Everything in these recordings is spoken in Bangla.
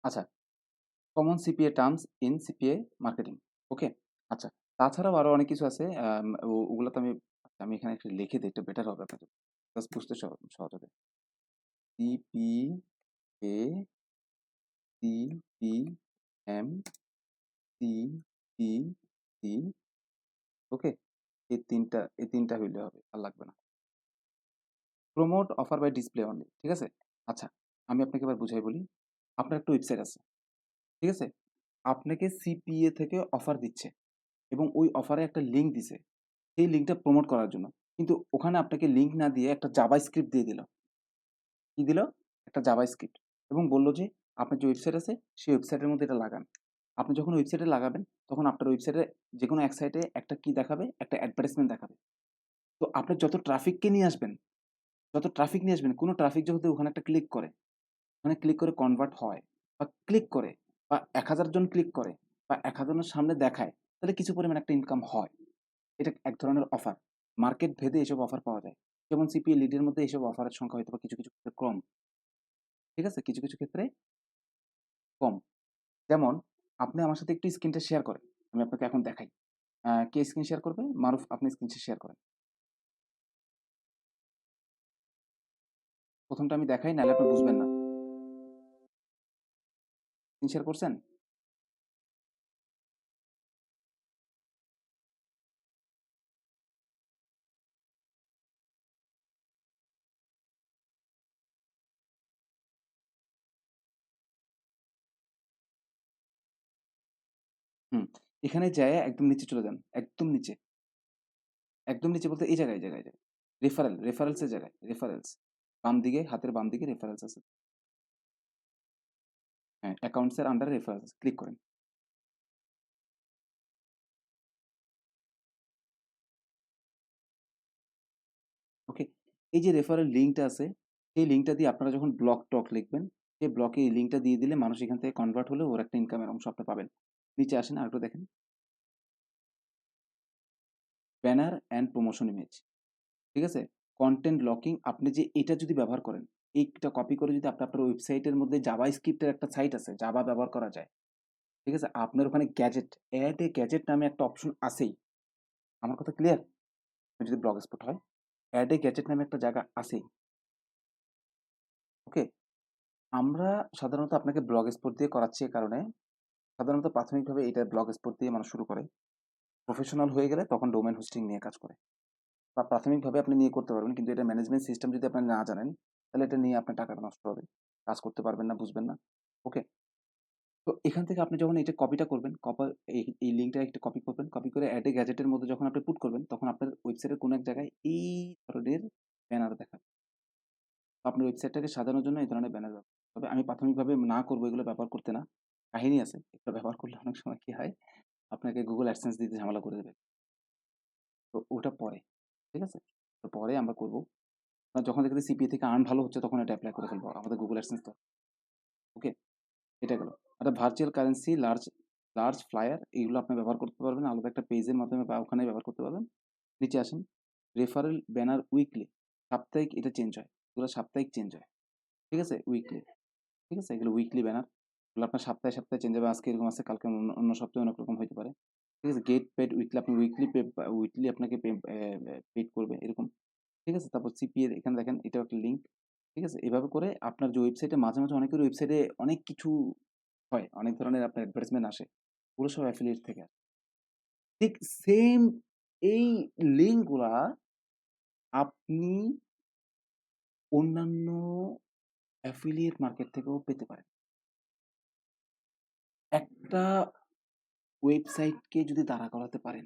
আচ্ছা, common CPA terms in CPA marketing. Okay? আচ্ছা, তাছাড়াও আরো অনেক কিছু আছে। ওগুলো তো আমি এখানে একটু লিখে দেই, একটু বেটার হবে আপনার জন্য। জাস্ট বুঝতে সহজ হবে। সিপিএ, সিপিএম, সিপিসি, ওকে? এই ৩টা হইলে হবে। আর লাগবে না। Promote offer by display only. ঠিক আছে? আচ্ছা, আমি আপনাকে এবার বুঝাই বলি। আপনার একটা ওয়েবসাইট আছে। ঠিক আছে? আপনাকে সিপিএ থেকে অফার দিচ্ছে এবং ওই অফারে একটা লিঙ্ক দিছে। সেই লিঙ্কটা প্রমোট করার জন্য। কিন্তু ওখানে আপনাকে লিঙ্ক না দিয়ে একটা জাভাস্ক্রিপ্ট দিয়ে দিল। কি দিল? একটা জাভাস্ক্রিপ্ট এবং বলল যে, আপনার যে ওয়েবসাইট আছে, সেই ওয়েবসাইটের মধ্যে এটা লাগান। আপনি যখন ওয়েবসাইটে লাগাবেন, তখন আপনার ওয়েবসাইটে যেকোনো এক সাইটে একটা কি দেখাবে? একটা অ্যাডভার্টাইজমেন্ট দেখাবে। তো আপনি যত ট্রাফিককে নিয়ে আসবেন, কোনো ট্রাফিক যদি ওখানে একটা ক্লিক করে, ওখানে ক্লিক করে কনভার্ট হয় বা ক্লিক করে বা ১,০০০ জন ক্লিক করে বা ১,০০০ জনের সামনে দেখায়, তাহলে কিছু পরিমাণে একটা ইনকাম হয়। এটা এক ধরনের অফার। মার্কেট ভেদে এসব অফার পাওয়া যায়। যেমন সিপিএ লিডের মধ্যে এসব অফারের সংখ্যা হয়তোবা কিছু ক্ষেত্রে কম। ঠিক আছে? কিছু ক্ষেত্রে কম। যেমন আপনি আমার সাথে একটু স্ক্রিনটা শেয়ার করেন। আমি আপনাকে এখন দেখাই। কে স্ক্রিন শেয়ার করবে? মারুফ, আপনি স্ক্রিনটা শেয়ার করেন। ১ম টা আমি দেখাই, নাহলে আপনি বুঝবেন না। স্ক্রিন শেয়ার করছেন? হুম। এখানে যায়া একদম নিচে চলে যান। একদম নিচে। একদম নিচে বলতে এই জায়গায়। রেফারেলস এর জায়গায়। রেফারেলস। বাম দিকে, হাতের বাম দিকে রেফারেলস আছে। হ্যাঁ, অ্যাকাউন্টস এর আন্ডারে রেফারেলস ক্লিক করেন। ওকে? এই যে রেফারেল লিঙ্কটা আছে, সেই লিঙ্কটা দিয়ে আপনারা যখন ব্লগ-টক লিখবেন, সেই ব্লকে এই লিঙ্কটা দিয়ে দিলে মানুষ এখান থেকে কনভার্ট হলে ওর একটা ইনকামের অংশ আপনি পাবেন। নিচে আসেন আরেকটু দেখেন। Banner and promotion image. ঠিক আছে? কনটেন্ট লকিং, আপনি যে এটা যদি ব্যবহার করেন, এইটা কপি করে যদি আপনি আপনার ওয়েবসাইটের মধ্যে জাভাস্ক্রিপ্ট এর একটা সাইট আছে, জাভা ব্যবহার করা যায়। ঠিক আছে? আপনার ওখানে গ্যাজেট, এড এ গ্যাজেট নামে একটা অপশন আছেই। আমার কথা ক্লিয়ার? যদি ব্লগ স্পট হয়, এড এ গ্যাজেট নামে একটা জায়গা আছেই। ওকে? আমরা সাধারণত আপনাকে ব্লগ স্পট দিয়ে করাচ্ছি এ কারণে, সাধারণত প্রাথমিকভাবে এটা ব্লগ স্পট দিয়ে মানুষ শুরু করে। প্রফেশনাল হয়ে গেলে তখন ডোমেইন হোস্টিং নিয়ে কাজ করে। বা প্রাথমিকভাবে আপনি নিয়ে করতে পারবেন। কিন্তু এটা ম্যানেজমেন্ট সিস্টেম যদি আপনি না জানেন, তাহলে এটা নিয়ে আপনার টাকাটা নষ্ট হবে। কাজ করতে পারবেন না, বুঝবেন না। ওকে? তো এখান থেকে আপনি যখন এটা কপিটা করবেন, এই লিঙ্কটা একটা কপি করবেন। কপি করে এড এ গ্যাজেট এর মধ্যে যখন আপনি পুট করবেন, তখন আপনার ওয়েবসাইটের কোনো এক জায়গায় এই ধরনের ব্যানার দেখাবে। তো আপনার ওয়েবসাইটটাকে সাজানোর জন্য এই ধরনের ব্যানার ব্যবহার করতে হবে। আমি প্রাথমিকভাবে না করব এগুলো ব্যবহার করতে না। কাহিনী আছে। এগুলো ব্যবহার করলে অনেক সময় কি হয়? আপনাকে Google AdSense দিতে ঝামেলা করে দেবে। তো ওটা পরে। ঠিক আছে? তো পরে আমরা করব। যখন দেখবেন সিপিএ থেকে আর্ন ভালো হচ্ছে তখন এটা এপ্লাই করে ফেলবো। আমাদের Google AdSense তো ওকে? এটা গেল। একটা ভার্চুয়াল কারেন্সি, লার্জ ফ্লায়ার, এগুলো আপনি ব্যবহার করতে পারবেন। আলাদা একটা পেজের মাধ্যমে বা ওখানে ব্যবহার করতে পারবেন। নিচে আসেন। Referral banner weekly. সাপ্তাহিক এটা চেঞ্জ হয়। এগুলো সাপ্তাহিক চেঞ্জ হয়। ঠিক আছে? উইকলি। ঠিক আছে? এগুলো উইকলি ব্যানার। এগুলো আপনার সপ্তাহে চেঞ্জ হবে। আজকে এরকম আছে, কালকে অন্য সপ্তাহে অন্য রকম হইতে পারে। ঠিক আছে? গেট পেইড উইকলি, আপনি উইকলি আপনাকে পেইড করবে এরকম। ঠিক আছে? তারপর সিপিএ এখানে দেখেন, এটাও একটা লিঙ্ক। ঠিক আছে? এভাবে করে আপনার যে ওয়েবসাইটে মাঝে অনেকের ওয়েবসাইটে অনেক কিছু হয়। অনেক ধরনের আপনার অ্যাডভার্টাইজমেন্ট আসে। ওগুলো সব অ্যাফিলিয়েট থেকে আসে। ঠিক সেম এই লিঙ্ক গুলা আপনি অন্যান্য অ্যাফিলিয়েট মার্কেট থেকেও পেতে পারেন। একটা ওয়েবসাইটকে যদি দাঁড়া করাতে পারেন,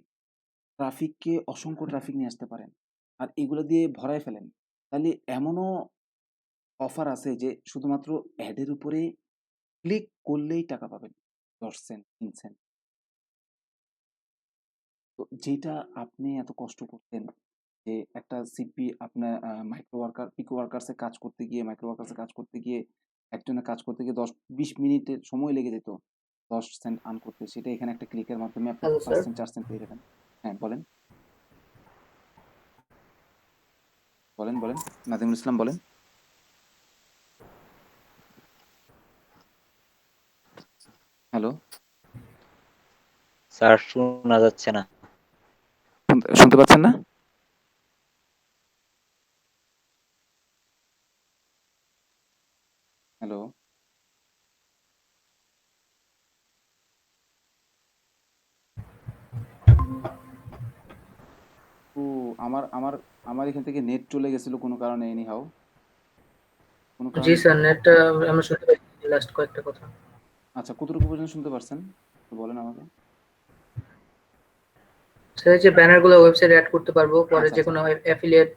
অসংখ্য ট্রাফিক নিয়ে আসতে পারেন। আর এগুলো দিয়ে ভরায় ফেলেন। তাহলে এমনও অফার আছে যে শুধুমাত্র এড এর উপরে ক্লিক করলেই টাকা পাবেন। ১০ সেন্ট, ৩ সেন্ট। তো যেটা আপনি এত কষ্ট করতেন যে একটা আপনার পিকো ওয়ার্কার্স এ কাজ করতে গিয়ে, মাইক্রো ওয়ার্কার্স এ কাজ করতে গিয়ে, একজনের কাজ করতে গিয়ে ১০-২০ মিনিটের সময় লেগে যেত ১০ সেন্ট আর্ন করতে। সেটা এখানে একটা ক্লিকের মাধ্যমে আপনি হ্যালো ৫ স্যার। সেন্ট ৪ সেন্ট পেয়ে যাবেন। হ্যাঁ, বলেন, বলেন। নাজিমুল ইসলাম বলেন। হ্যালো? স্যার শোনা যাচ্ছে না। শুনতে পাচ্ছেন না? হ্যালো? ও আমার আমার আমার এখান থেকে নেট চলে গেছিল কোনো কারণে এনিহাউ। কোনো জি কারণে স্যার, নেটটা আমরা শুনতে পাচ্ছি লাস্ট কয়েকটা কথা। আচ্ছা, কতটুকু পর্যন্ত শুনতে পারছেন? একটু বলেন আমাকে। স্যার, যে ব্যানারগুলো ওয়েবসাইটে এড করতে পারবো, পরে আচ্ছা, যে আচ্ছা। কোনো অ্যাফিলিয়েট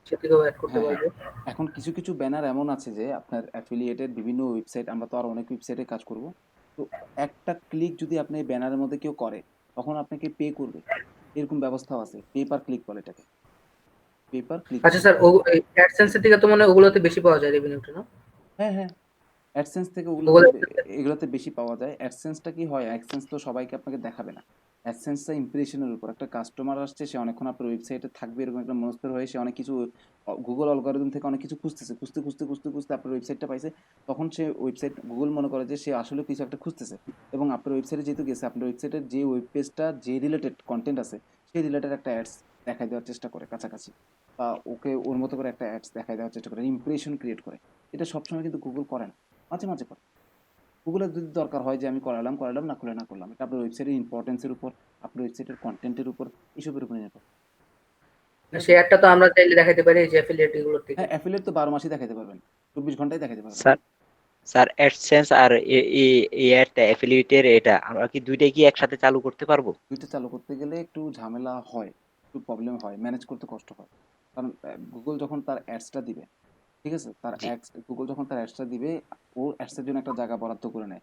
সেটিকেও এড করতে হ্যাঁ, হ্যাঁ। পারবো। এখন কিছু, কিছু ব্যানার এমন আছে যে আপনার অ্যাফিলিয়েটেড বিভিন্ন ওয়েবসাইট, আমরা তো আরো অনেক ওয়েবসাইটে কাজ করব। তো একটা ক্লিক যদি আপনি এই ব্যানারের মধ্যে কেউ করে, তখন আপনাকে পে করবে। এরকম ব্যবস্থাও আছে। পে পার ক্লিক বলে এটাকে। পে পার ক্লিক আচ্ছা বলে। স্যার, এই অ্যাডসেন্স এর থেকে তো মনে হয় ওগুলোতে বেশি পাওয়া যায় রেভিনিউটা, না? হ্যাঁ, হ্যাঁ। অ্যাডসেন্স থেকে ওগুলোতে গুগল এগুলোতে বেশি পাওয়া যায়। অ্যাডসেন্সটা কি হয়? অ্যাডসেন্স তো সবাইকে আপনাকে দেখাবে না। অ্যাডসেন্সটা ইমপ্রেশনের উপর। একটা কাস্টমার আসছে, সে অনেকক্ষণ আপনার ওয়েবসাইটে থাকবে এরকম একটা মনস্তর হয়ে সে অনেক কিছু গুগল অ্যালগরিদম থেকে অনেক কিছু খুঁজতেছে। খুঁজতে আপনার ওয়েবসাইটটা পাইছে। তখন সে ওয়েবসাইট গুগল মনে করে যে সে আসলে কিছু একটা খুঁজতেছে। এবং আপনার ওয়েবসাইটে যেহেতু গেছে, আপনার ওয়েবসাইটের যে ওয়েব পেজটা যে রিলেটেড কনটেন্ট আছে, সেই রিলেটেড একটা অ্যাডস দেখায় দেওয়ার চেষ্টা করে কাছাকাছি। বা ওকে ওর মতো করে একটা অ্যাডস দেখায় দেওয়ার চেষ্টা করে। ইমপ্রেশন ক্রিয়েট করে। এটা সবসময় কিন্তু গুগল করে না। মাঝে, মাঝে করে। গুগলের যদি দরকার হয় যে আমি করালাম, না করলাম। এটা আপনার ওয়েবসাইটের ইম্পোর্টেন্স এর উপর, আপনার ওয়েবসাইটের কনটেন্টের উপর, এসবের উপর নির্ভর। ঠিক আছে? সেই অ্যাডটা তো আমরা চাইলে দেখাতে পারি এই যে অ্যাফিলিয়েট এগুলোর থেকে। হ্যাঁ, অ্যাফিলিয়েট তো 12 মাসই দেখাইতে পারবেন। 24 ঘন্টাই দেখাইতে পারবেন। স্যার স্যার অ্যাডসেন্স আর এই অ্যাডটা অ্যাফিলিয়েটের এটা আমরা কি দুইটাই কি একসাথে চালু করতে পারবো? ২ টা চালু করতে গেলে একটু ঝামেলা হয়, একটু প্রবলেম হয়, ম্যানেজ করতে কষ্ট হয়। কারণ গুগল যখন তার অ্যাডসটা দিবে, ঠিক আছে? জি গুগল যখন তার অ্যাডসটা দিবে, ও অ্যাডসের জন্য একটা জায়গা বরাদ্দ করে নেয়।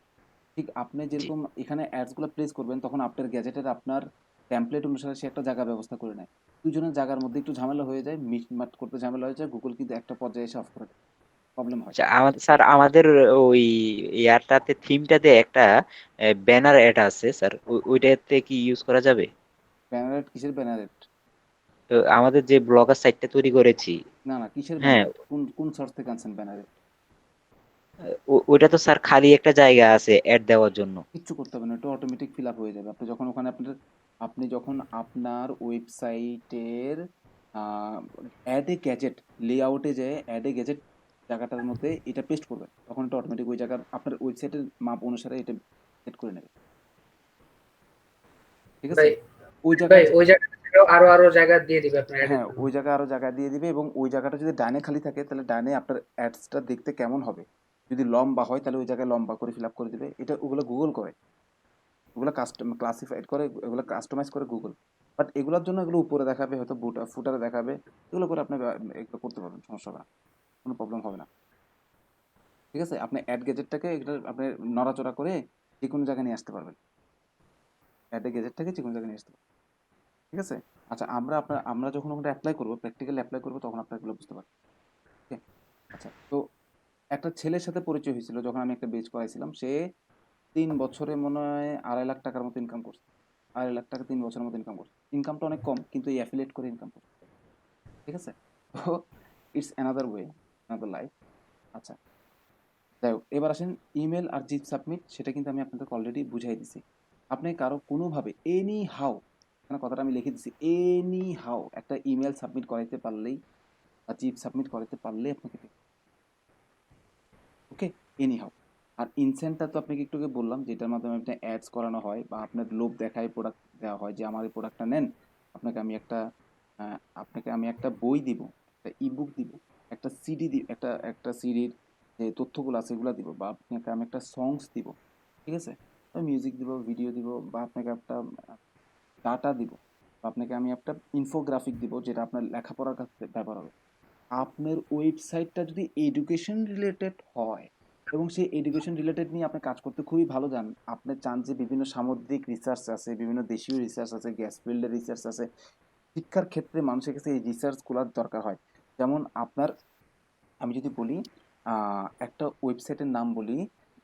ঠিক আপনি জি যেরকম এখানে অ্যাডস গুলো প্লেস করবেন, তখন আপনার গ্যাজেটের আপনার টেমপ্লেট অনুসারে সে একটা জায়গা ব্যবস্থা করে নেয়। ২ জনের জায়গার মধ্যে একটু ঝামেলা হয়ে যায়, মিটমাট করতে ঝামেলা হয়ে যায়। গুগল কিন্তু একটা পর্যায়ে এসে অফ করে দেয়। প্রবলেম হয়। আচ্ছা, আমাদের স্যার আমাদের ওই ইয়ারটাতে থিমটাতে একটা ব্যানার অ্যাড আছে স্যার, ওইটাতে কি ইউজ করা যাবে? ব্যানারেট কিসের ব্যানারেট? তো আমাদের যে ব্লগার সাইটটা তৈরি করেছি, না, না, কিসের হ্যাঁ, ব্যানারেট? কোন সোর্স থেকে আনছেন ব্যানারেট? ওইটা তো স্যার খালি একটা জায়গা আছে অ্যাড দেওয়ার জন্য। কিচ্ছু করতে হবে না। ওটা অটোমেটিক ফিল আপ হয়ে যাবে। আপনি যখন আপনার ওয়েবসাইটের আ এড এ গ্যাজেট লেআউটে যেয়ে এড এ গ্যাজেট জায়গাটার মধ্যে এটা পেস্ট করবেন। তখন এটা অটোমেটিক ওই জায়গার আপনার ওয়েবসাইটের মাপ অনুসারে এটা সেট করে নেবে। ঠিক আছে? ভাই ওই ভাই জায়গায় ওই জায়গাটাতেও আরো জায়গা দিয়ে দিবে আপনার অ্যাডের হ্যাঁ, জন্য। ওই জায়গায় আরো জায়গা দিয়ে দিবে এবং ওই জায়গাটা যদি ডানে খালি থাকে তাহলে ডানে আপনার অ্যাডসটা দেখতে কেমন হবে? যদি লম্বা হয় তাহলে ওই জায়গায় লম্বা করে ফিল আপ করে দিবে। ওগুলো গুগল করে। ওগুলো ক্লাসিফাইড করে, এগুলো কাস্টমাইজ করে গুগল। বাট এগুলোর জন্য এগুলো উপরে দেখাবে, হয়তো ফুটারে দেখাবে। এগুলো করে আপনি এগুলো করতে পারবেন। সমস্যা হবে না। কোনো প্রবলেম হবে না। ঠিক আছে? আপনি অ্যাড গ্যাজেটটাকে এটা আপনি নড়াচড়া করে যেকোনো জায়গায় নিয়ে আসতে পারবেন। অ্যাড এ গ্যাজেটটাকে যেকোনো জায়গায় নিয়ে আসতে পারবেন। ঠিক আছে? আচ্ছা, আমরা যখন ওখানে এপ্লাই করব, প্র্যাকটিক্যালি এপ্লাই করব, তখন আপনারা এগুলো বুঝতে পারবেন। ওকে? আচ্ছা, তো একটা ছেলের সাথে পরিচয় হয়েছিল যখন আমি একটা বেচ করাইছিলাম। সে ৩ বছরে মনে হয় ৳২.৫ লাখ মতো ইনকাম করছে। ৳২.৫ লাখ ৩ বছরের মতো ইনকাম করছে। ইনকামটা অনেক কম, কিন্তু এই অ্যাফিলিয়েট করে ইনকাম করছে। ঠিক আছে? তো it's another way, another life. আচ্ছা, যাই হোক, এবার আসেন ইমেইল আর জিপ সাবমিট, সেটা কিন্তু আমি আপনাদেরকে অলরেডি বুঝাই দিছি। আপনি কারো কোনোভাবে এনি হাউ, এখানে কথাটা আমি লিখে দিছি, এনি হাউ একটা ইমেইল সাবমিট করাইতে পারলেই বা জিপ সাবমিট করাইতে পারলেই আপনাকে pay, ওকে? Anyhow. আর ইনসেন্টটা তো আপনাকে একটু আগে বললাম, যেটার মাধ্যমে আপনি অ্যাডস করানো হয় বা আপনার লোভ দেখায় প্রোডাক্ট দেওয়া হয় যে আমার এই প্রোডাক্টটা নেন। আপনাকে আমি একটা আপনাকে আমি একটা বই দিব, একটা ই-বুক দিব, একটা সিডি একটা একটা সিডির যে তথ্যগুলো আছে এগুলা দিব, বা আপনাকে আমি একটা সংস দিব। ঠিক আছে? মিউজিক দিব, ভিডিও দিব, বা আপনাকে একটা ডাটা দিব, বা আপনাকে আমি একটা ইনফোগ্রাফিক দিব যেটা আপনার লেখাপড়ার কাছে ব্যবহার হবে। আপনার ওয়েবসাইটটা যদি এডুকেশন রিলেটেড হয় এবং সেই এডুকেশন রিলেটেড নিয়ে আপনি কাজ করতে খুবই ভালো যান, আপনি চান যে বিভিন্ন সামুদ্রিক রিসার্চ আছে, বিভিন্ন দেশীয় রিসার্চ আছে, গ্যাস ফিল্ডের রিসার্চ আছে, শিক্ষার ক্ষেত্রে মানুষের কাছে এই রিসার্চগুলোর দরকার হয়। যেমন আপনার, আমি যদি বলি একটা ওয়েবসাইটের নাম বলি,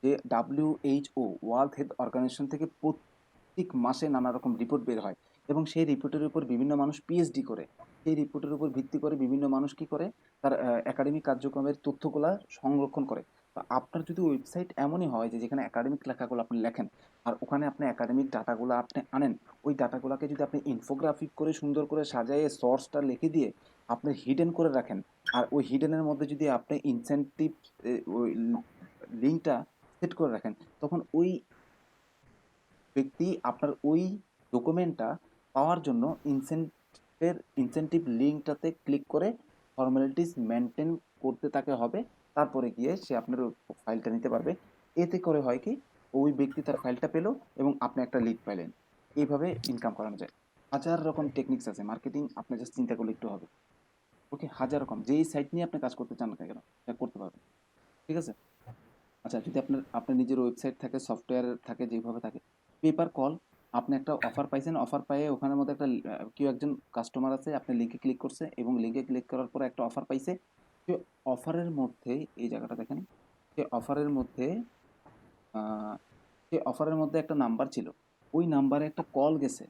যে WHO ওয়ার্ল্ড হেলথ অর্গানাইজেশন থেকে প্রত্যেক মাসে নানা রকম রিপোর্ট বের হয় এবং সেই রিপোর্টের উপর বিভিন্ন মানুষ পিএইচডি করে। সেই রিপোর্টের উপর ভিত্তি করে বিভিন্ন মানুষ কি করে, তার একাডেমিক কার্যক্রমের তথ্যগুলা সংরক্ষণ করে। আপনার যদি ওয়েবসাইট এমনই হয় যে যেখানে একাডেমিক লেখাগুলো আপনি লেখেন আর ওখানে আপনি একাডেমিক ডাটাগুলো আপনি আনেন, ওই ডাটাগুলোকে যদি আপনি ইনফোগ্রাফিক করে সুন্দর করে সাজায়ে সোর্সটা লিখে দিয়ে আপনি হিডেন করে রাখেন, আর ওই হিডেনের মধ্যে যদি আপনি ইনসেনটিভ ওই লিঙ্কটা সেট করে রাখেন, তখন ওই ব্যক্তি আপনার ওই ডকুমেন্টটা পাওয়ার জন্য ইনসেনটিভ লিঙ্কটাতে ক্লিক করে ফর্মালিটিস মেনটেন করতে তাকে হবে, তারপরে গিয়ে সে আপনার ফাইলটা নিতে পারবে। এতে করে হয় কি, ওই ব্যক্তি তার ফাইলটা পেলো এবং আপনি একটা লিড পাইলেন। এইভাবে ইনকাম করানো যায়। হাজার রকম টেকনিক্স আছে মার্কেটিং, আপনি জাস্ট চিন্তা করলে একটু হবে। ওকে, হাজার রকম, যেই সাইট নিয়ে আপনি কাজ করতে চান না কেন সেটা করতে পারবেন। ঠিক আছে। আচ্ছা, যদি আপনার নিজের ওয়েবসাইট থাকে, সফটওয়্যার থাকে, যেভাবে থাকে, পেপার কল, আপনি একটা অফার পাইছেন, অফার পাইয়ে ওখানের মধ্যে একটা কেউ একজন কাস্টমার আছে, আপনি লিঙ্কে ক্লিক করছে এবং লিঙ্কে ক্লিক করার পরে একটা অফার পাইছে। সে অফারের মধ্যে, এই জায়গাটা দেখেন, সে অফারের মধ্যে আহ, সে অফারের মধ্যে একটা নাম্বার ছিল, ওই নাম্বারে একটা কল গেছে,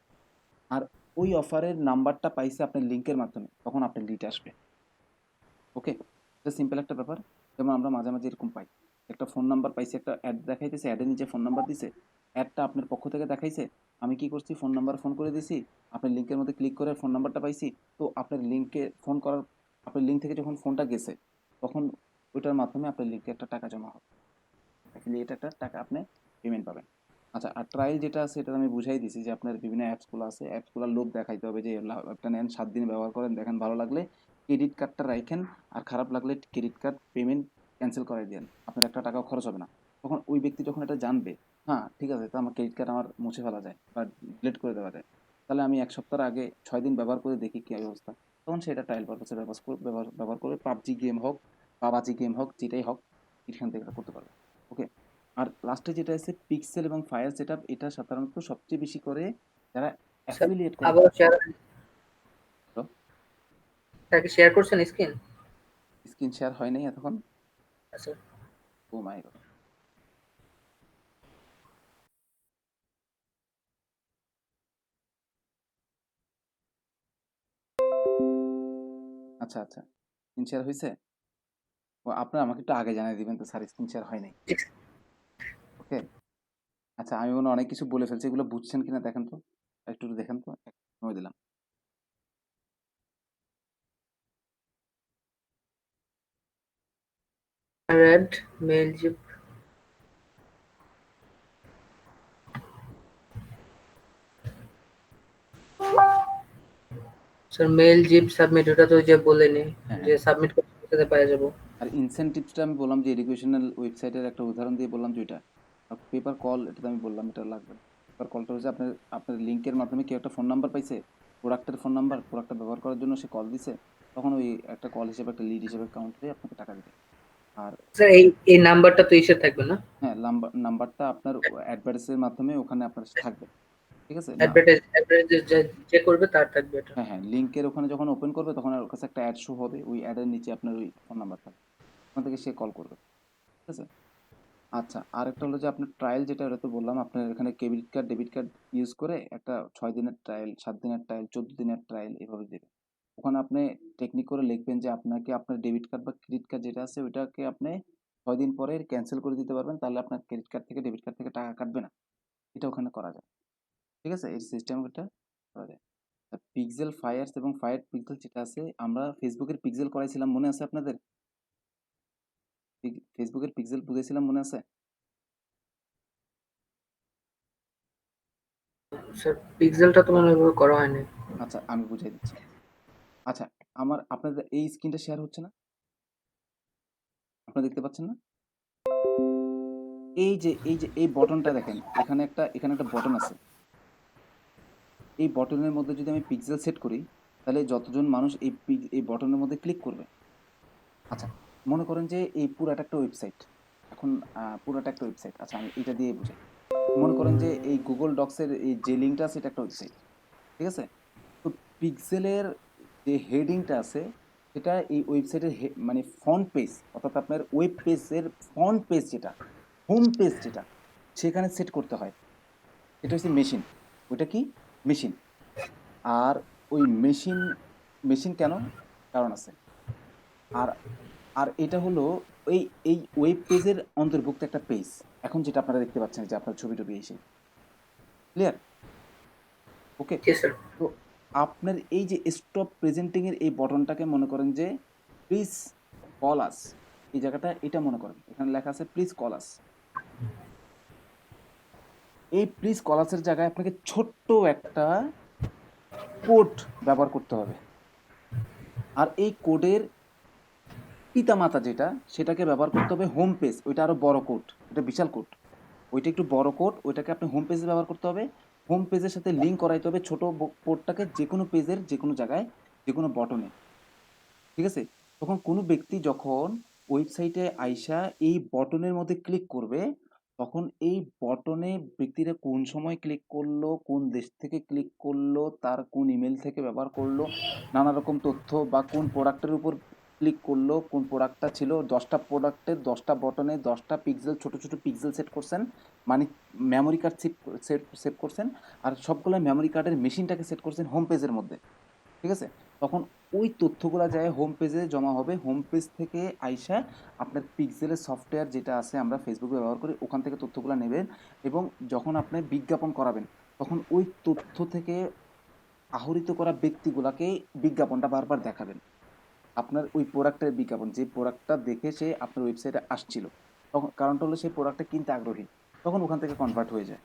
আর ওই অফারের নাম্বারটা পাইছে আপনার লিঙ্কের মাধ্যমে, তখন আপনার লিড আসবে। ওকে, এটা সিম্পল একটা ব্যাপার। যেমন আমরা মাঝে মাঝে এরকম পাই, একটা ফোন নাম্বার পাইছি, একটা অ্যাড দেখাইতেছে, অ্যাডের নিচে ফোন নাম্বার দিছে, অ্যাডটা আপনার পক্ষ থেকে দেখাইছে, আমি কি করছি, ফোন নাম্বার ফোন করে দিছি, আপনার লিঙ্কের মধ্যে ক্লিক করে ফোন নাম্বারটা পাইছি, তো আপনার লিঙ্কে ফোন করার, আপনার লিঙ্ক থেকে যখন ফোনটা গেছে, তখন ওইটার মাধ্যমে আপনার লিঙ্কে একটা টাকা জমা হবে, অ্যাফিলিয়েট একটা টাকা আপনি পেমেন্ট পাবেন। আচ্ছা, আর ট্রায়াল যেটা আছে এটা আমি বুঝাই দিছি যে আপনার বিভিন্ন অ্যাপসগুলো আছে, অ্যাপসগুলোর লোভ দেখাইতে হবে যে একটা নেন, 7 দিন ব্যবহার করেন, দেখেন ভালো লাগলে ক্রেডিট কার্ডটা রাখেন, আর খারাপ লাগলে ক্রেডিট কার্ড পেমেন্ট ক্যান্সেল করে দেন, আপনার একটা টাকাও খরচ হবে না। তখন ওই ব্যক্তি যখন এটা জানবে, হ্যাঁ ঠিক আছে, তো আমার ক্রেডিট কার্ড আমার মুছে ফেলা যায় বা ডিলিট করে দেওয়া যায়, তাহলে আমি 1 সপ্তাহ আগে 6 দিন ব্যবহার করে দেখি কী অবস্থা, তখন সেটা ট্রায়াল পারপাসে ব্যবহার করে পাবজি গেম হোক, বাবাজি গেম হোক, যেটাই হোক, এখান থেকে এটা করতে পারবে। ওকে। আর লাস্টে যেটা আছে পিক্সেল এবং ফায়ার সেটআপ, এটা সাধারণত সবচেয়ে বেশি করে যারা স্যার অ্যাফিলিয়েট করে আবার শেয়ার, তো স্যার কি শেয়ার করছেন স্ক্রিন? স্ক্রিন শেয়ার হয় নাই এতক্ষণ। আচ্ছা, ও মাই গড। আচ্ছা আচ্ছা, স্ক্রিন শেয়ার হয়েছে। ও, আপনার আমাকে একটু আগে জানিয়ে দিবেন তো স্যার, স্ক্রিন শেয়ার হয় নাই। ঠিক। ওকে। আচ্ছা, আমি মনে হয় অনেক কিছু বলে ফেলছি, এগুলো বুঝছেন কিনা দেখেন তো, একটু একটু দেখেন তো, সময় দিলাম। রেড mail zip, sir mail zip submit, ওটা তো ওই যে বলেনি হ্যাঁ যে হ্যাঁ। সাবমিট করতে পেয়ে যাবো। আর ইনসেনটিভসটা আমি বললাম যে এডুকেশনাল ওয়েবসাইটের একটা উদাহরণ দিয়ে বললাম যেটা। আর পেপার কল, এটা তো আমি বললাম এটা লাগবে। পেপার কলটা হচ্ছে আপনার আপনার লিঙ্কের মাধ্যমে কেউ একটা ফোন নাম্বার পাইছে, প্রোডাক্টের ফোন নাম্বার, প্রোডাক্টটা ব্যবহার করার জন্য সে কল দিছে, তখন ওই একটা কল হিসেবে, একটা লিড হিসেবে কাউন্ট হয়ে আপনাকে টাকা দিবে। আর স্যার এই এই নাম্বারটা তো ইসে থাকবে না, হ্যাঁ, নাম্বারটা আপনার অ্যাডভার্টাইজের মাধ্যমে ওখানে আপনার থাকবে। ঠিক আছে না? অ্যাডভার্টাইজ যে করবে তার থাকবে এটা। হ্যাঁ হ্যাঁ, লিঙ্কের ওখানে যখন ওপেন করবে তখন ওর কাছে একটা অ্যাড শো হবে, ওই অ্যাডের নিচে আপনার ওই ফোন নাম্বার থাকবে, ওখান থেকে সে কল করবে। ঠিক আছে। আচ্ছা, আরেকটা হলো যে আপনার ট্রায়াল যেটা, ওটা তো বললাম, আপনার এখানে credit card, debit card use করে একটা 6 দিনের ট্রায়াল, 7 দিনের ট্রায়াল, 14 দিনের ট্রায়াল এভাবে দেবে। ওখানে আপনি টেকনিক করে লিখবেন যে আপনাকে আপনার ডেবিট কার্ড বা ক্রেডিট কার্ড যেটা আছে ওইটাকে আপনি 6 দিন পরে ক্যান্সেল করে দিতে পারবেন, তাহলে আপনার ক্রেডিট কার্ড থেকে, ডেবিট কার্ড থেকে টাকা কাটবে না। এটা ওখানে করা যায়। ঠিক আছে, এই সিস্টেমটা করা যায়। পিক্সেল ফায়ার্স এবং ফায়ার পিক্সেল যেটা আছে, আমরা ফেসবুকের পিক্সেল করাইছিলাম, মনে আছে আপনাদের? ফেসবুকের পিক্সেল বুঝেছিলাম, মনে আছে? স্যার পিক্সেলটা তো মনে হয় করা হয়নি। আচ্ছা, আমি বুঝাই দিচ্ছি। আচ্ছা, আপনাদের এই স্ক্রিনটা শেয়ার হচ্ছে না? আপনারা দেখতে পাচ্ছেন না? এই যে এই বটনটা দেখেন, এখানে একটা বটন আছে। এই বটনের মধ্যে যদি আমি পিক্সেল সেট করি, তাহলে যতজন মানুষ এই বটনের মধ্যে ক্লিক করবে। আচ্ছা, মনে করেন যে এই পুরাটা একটা ওয়েবসাইট। এখন পুরাটা একটা ওয়েবসাইট। আচ্ছা, আমি এটা দিয়ে বুঝাই। মনে করেন যে এই গুগল ডক্সের এই যে লিঙ্কটা আছে, এটা একটা ওয়েবসাইট। ঠিক আছে? তো পিক্সেলের যে হেডিংটা আছে, সেটা এই ওয়েবসাইটের মানে ফ্রন্ট পেজ, অর্থাৎ আপনার ওয়েব পেজের ফ্রন্ট পেজ যেটা, হোম পেজ যেটা, সেখানে সেট করতে হয়। এটা হচ্ছে মেশিন। ওইটা কি? মেশিন। আর ওই মেশিন, মেশিন কেন? কারণ আছে। আর আর এটা হলো এই এই ওয়েব পেজের অন্তর্ভুক্ত একটা পেজ। এখন যেটা আপনারা দেখতে পাচ্ছেন যে আপনার ছবি-টবি এসে। ক্লিয়ার? ওকে? জি স্যার। তো আপনার এই যে স্টপ প্রেজেন্টিং এর এই বটনটাকে মনে করেন যে প্লিজ কল আস। এই জায়গাটা এটা মনে করেন। এখানে লেখা আছে প্লিজ কল আস। এই প্লিজ কল আস এর জায়গায় আপনাকে ছোট্ট একটা কোড ব্যবহার করতে হবে। আর এই কোডের পিতামাতা যেটা সেটাকে ব্যবহার করতে হবে হোম পেজ। ওইটা আরো বড় কোড। ওটা বিশাল কোড। ওইটা একটু বড় কোড। ওইটাকে আপনি হোম পেজে ব্যবহার করতে হবে। হোম পেজের সাথে লিঙ্ক করাইতে হবে ছোট কোডটাকে যেকোনো পেজের যেকোনো জায়গায় যেকোনো বটনে। ঠিক আছে? তখন কোনো ব্যক্তি যখন ওয়েবসাইটে আইসা এই বটনের মধ্যে ক্লিক করবে, তখন এই বটনে ব্যক্তিরা কোন সময় ক্লিক করলো, কোন দেশ থেকে ক্লিক করলো, তার কোন ইমেইল থেকে ব্যবহার করলো, নানা রকম তথ্য বা কোন প্রোডাক্টের উপর ক্লিক করলো, কোন প্রোডাক্টটা ছিল ১০ টা প্রোডাক্টের ১০ টা বটনে ১০ টা পিক্সেল ছোট, ছোট পিক্সেল সেট করছেন। মানে মেমোরি কার্ড সেভ করছেন। আর সবগুলা মেমোরি কার্ডের মেশিনটাকে সেট করছেন হোম পেজের মধ্যে। ঠিক আছে? তখন ওই তথ্যগুলা যায় হোম পেজে জমা হবে। হোম পেজ থেকে আইসা আপনার পিক্সেলের সফটওয়্যার যেটা আছে আমরা ফেসবুকে ব্যবহার করি, ওখান থেকে তথ্যগুলা নেবেন এবং যখন আপনি বিজ্ঞাপন করাবেন, তখন ওই তথ্য থেকে আহরিত করা ব্যক্তিগুলাকে বিজ্ঞাপনটা বারবার দেখাবেন। আপনার ওই প্রোডাক্টের বিজ্ঞাপন, যে প্রোডাক্টটা দেখে সে আপনার ওয়েবসাইটে আসছিল। তখন কারণটা হলো সেই প্রোডাক্টটা কিনতে আগ্রহী। তখন ওখান থেকে কনভার্ট হয়ে যায়।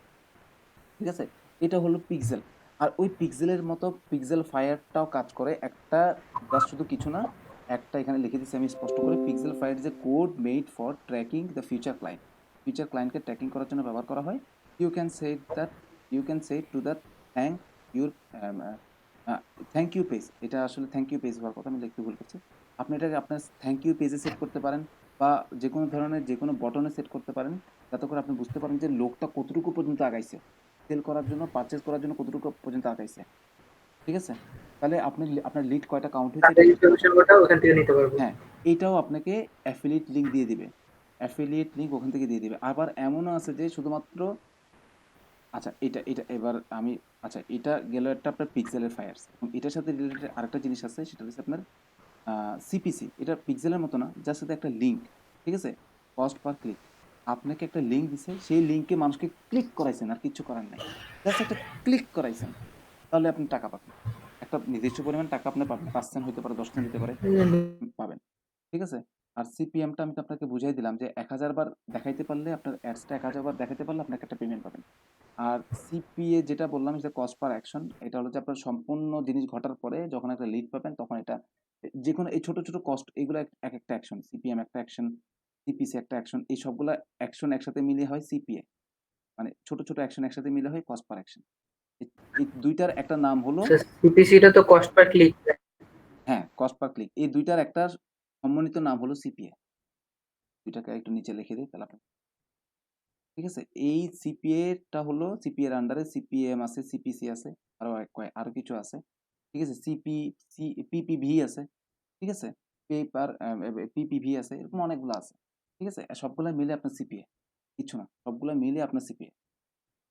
ঠিক আছে? এটা হলো পিক্সেল। আর ওই পিক্সেলের মতো পিক্সেল ফায়ারটাও কাজ করে। একটা জাস্ট শুধু কিছু না, একটা এখানে লিখে দিচ্ছি আমি স্পষ্ট করে। Pixel fire is a code made for tracking the future client. Future ক্লায়েন্টকে ট্র্যাকিং করার জন্য ব্যবহার করা হয়। You can set that you can set to that thank your um uh thank you page. এটা আসলে থ্যাংক ইউ পেজ হওয়ার কথা, আমি লিখতে ভুল করছি। আপনি এটাকে আপনার থ্যাংক ইউ পেজে সেট করতে পারেন বা যেকোনো ধরনের যেকোনো বটনে সেট করতে পারেন। যাতে করে আপনি বুঝতে পারেন যে লোকটা কতটুকু পর্যন্ত আগাইছে। সেল করার জন্য, পারচেজ করার জন্য কতটুকু পর্যন্ত আগাইছে। ঠিক আছে? তাহলে আপনি আপনার লিড কয়টা কাউন্ট হয়েছে তাদের এটা বুঝতে পারবেন। ইনফরমেশন ওখান থেকে নিতে পারবো। হ্যাঁ, এইটাও আপনাকে অ্যাফিলিয়েট লিঙ্ক দিয়ে দিবে। অ্যাফিলিয়েট লিঙ্ক ওখান থেকে দিয়ে দিবে। আবার এমনও আছে যে শুধুমাত্র আচ্ছা এটা এবার আমি আচ্ছা এটা গেল একটা আপনার পিক্সেলের ফায়ার্স। এবং এটার সাথে রিলেটেড আরেকটা জিনিস আছে, সেটা হচ্ছে আপনার সিপিসি। এটা পিক্সেলের মতো না, জাস্ট এটা একটা লিঙ্ক। ঠিক আছে? Cost per click. আপনাকে একটা লিঙ্ক দিছে, সেই লিঙ্কে মানুষকে ক্লিক করাইছেন, আর কিচ্ছু করার নাই। জাস্ট একটা ক্লিক করাইছেন। তাহলে আপনি টাকা পাবেন। একটা নির্দিষ্ট পরিমাণ টাকা আপনি পাবেন। ৫ সেন্ট হইতে পারে, ১০ সেন্ট হইতে পারে, পাবেন। ঠিক আছে? আর সিপিএমটা আমি তো আপনাকে বুঝাই দিলাম যে ১,০০০ বার দেখাইতে পারলে আপনার অ্যাডসটা ১,০০০ বার দেখাইতে পারলে আপনাকে একটা পেমেন্ট পাবেন। আর সিপিএ যেটা বললাম সেটা কস্ট পার অ্যাকশন। এটা হলো যে আপনার সম্পূর্ণ জিনিস ঘটার পরে যখন একটা লিড পাবেন তখন এটা যেকোনো এই ছোট, ছোট কস্ট এগুলো একেকটা অ্যাকশন। সিপিএম একটা অ্যাকশন, সিপিসি একটা অ্যাকশন। এই সবগুলা অ্যাকশন একসাথে মিলিয়ে হয় সিপিএ। মানে ছোট, ছোট অ্যাকশন একসাথে মিলে হয় কস্ট পার অ্যাকশন। এই এই ২ টার একটা নাম হলো সিপিসিটা তো কস্ট পার ক্লিক। হ্যাঁ, কস্ট পার ক্লিক। এই ২ টার একটা সমন্বিত নাম হলো সিপিএ। ২ টাকে একটু নিচে লিখে দেই তাহলে আপনি ঠিক আছে? এই সিপিএ টা হলো সিপিএ এর আন্ডারে সিপিএম আছে, সিপিসি আছে, আরো কিছু আছে। ঠিক আছে? পিপিভি আছে। ঠিক আছে? পেপার পিপিভি আছে। এরকম অনেকগুলো আছে। ঠিক আছে? সবগুলা মিলে আপনার সিপিএ। কিচ্ছু না। সবগুলা মিলে আপনার সিপিএ।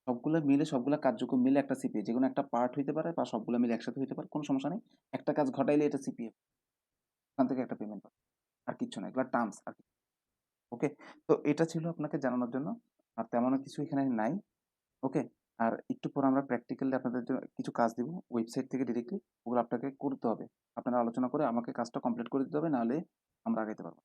সবগুলা মিলে সবগুলা কার্যক্রম মিলে একটা সিপিএ। যেকোনো একটা পার্ট হইতে পারে বা সবগুলা মিলে একসাথে হইতে পারে। কোনো সমস্যা নেই। একটা কাজ ঘটাইলে এটা সিপিএ। ওখান থেকে একটা পেমেন্ট পাবেন। আর কিচ্ছু না। এগুলা টার্মস আর ওকে? তো এটা ছিল আপনাকে জানানোর জন্য। আর তেমনও কিছু এখানে নাই। ওকে? আর একটু পরে আমরা প্র্যাকটিক্যালি আপনাদের জন্য কিছু কাজ দিব। ওয়েবসাইট থেকে ডিরেক্টলি ওগুলো আপনাকে করতে হবে। আপনারা আলোচনা করে আমাকে কাজটা কমপ্লিট করে দিতে হবে। নাহলে আমরা আগাইতে পারব না।